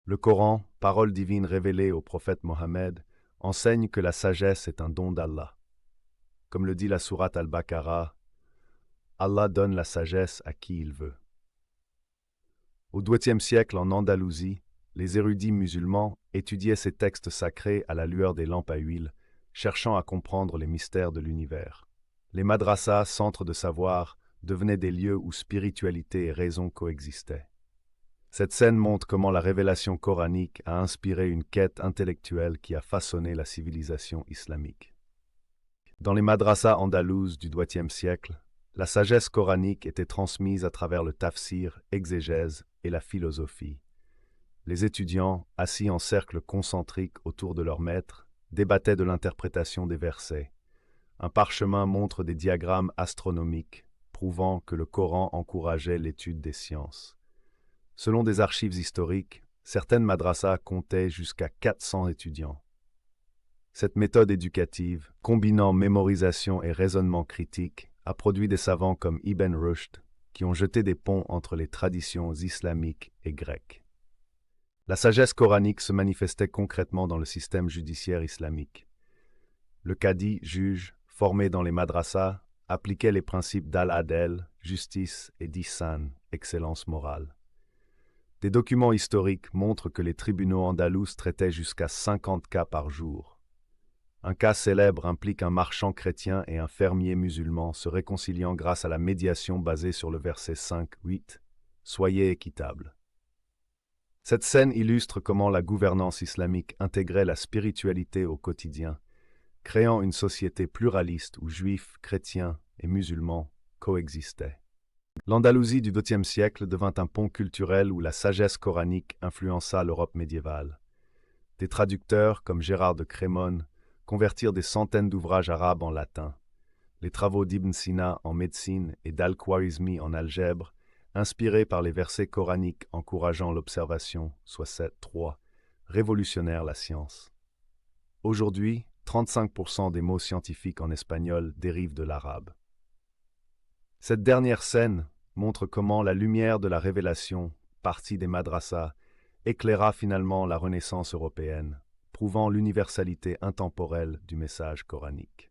Le Coran, parole divine révélée au prophète Mohammed, enseigne que la sagesse est un don d'Allah. Comme le dit la sourate Al-Baqarah, Allah donne la sagesse à qui il veut. Au XIIe siècle, en Andalousie, les érudits musulmans étudiaient ces textes sacrés à la lueur des lampes à huile, cherchant à comprendre les mystères de l'univers. Les madrasas, centres de savoir, devenaient des lieux où spiritualité et raison coexistaient. Cette scène montre comment la révélation coranique a inspiré une quête intellectuelle qui a façonné la civilisation islamique. Dans les madrasas andalouses du XIIe siècle, la sagesse coranique était transmise à travers le tafsir, exégèse et la philosophie. Les étudiants, assis en cercle concentrique autour de leur maître, débattaient de l'interprétation des versets. Un parchemin montre des diagrammes astronomiques, prouvant que le Coran encourageait l'étude des sciences. Selon des archives historiques, certaines madrasas comptaient jusqu'à 400 étudiants. Cette méthode éducative, combinant mémorisation et raisonnement critique, a produit des savants comme Ibn Rushd, qui ont jeté des ponts entre les traditions islamiques et grecques. La sagesse coranique se manifestait concrètement dans le système judiciaire islamique. Le cadi, juge, formé dans les madrasas, appliquait les principes d'al-adel, justice, et d'ihsan, excellence morale. Des documents historiques montrent que les tribunaux andalous traitaient jusqu'à 50 cas par jour. Un cas célèbre implique un marchand chrétien et un fermier musulman se réconciliant grâce à la médiation basée sur le verset 5-8 « Soyez équitables ». Cette scène illustre comment la gouvernance islamique intégrait la spiritualité au quotidien, créant une société pluraliste où juifs, chrétiens et musulmans coexistaient. L'Andalousie du XIIe siècle devint un pont culturel où la sagesse coranique influença l'Europe médiévale. Des traducteurs comme Gérard de Crémone convertirent des centaines d'ouvrages arabes en latin. Les travaux d'Ibn Sina en médecine et d'Al-Khwarizmi en algèbre, inspirés par les versets coraniques encourageant l'observation, soit 7.3, révolutionnèrent la science. Aujourd'hui, 35% des mots scientifiques en espagnol dérivent de l'arabe. Cette dernière scène montre comment la lumière de la révélation, partie des madrasas, éclaira finalement la Renaissance européenne, prouvant l'universalité intemporelle du message coranique.